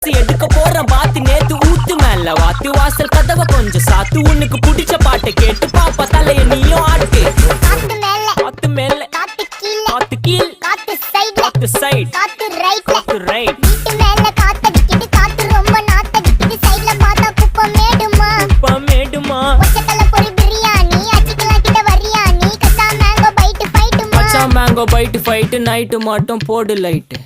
class எடுக்க போறேன் பாத்து நேத்து ஊத்து மேல வாத்து வாசல் கதவை கொஞ்சம் சாத்து உனக்கு பிடிச்ச பாட்டை கேட்டு பாப்பா தலைய நீயும் ஆட்டு காத்து மேல காத்து கீழ் காத்து சைடு காத்து ரைட் வீட்டு மேல காத்தடிக்குது காத்து ரொம்ப நாத்தடிக்குது சைடுல பார்த்தா குப்பை மேடுமா மேடுமா ஒச்சக்கல்ல பொரி பிரியாணி அச்சிக்கலாம் கிட்ட வரியாணி கச்சா மேங்கோ பைட்டு ஃபைட்டுமா மேங்கோ பைட்டு ஃபைட்டு நைட்டு மட்டும் போடு லைட்டு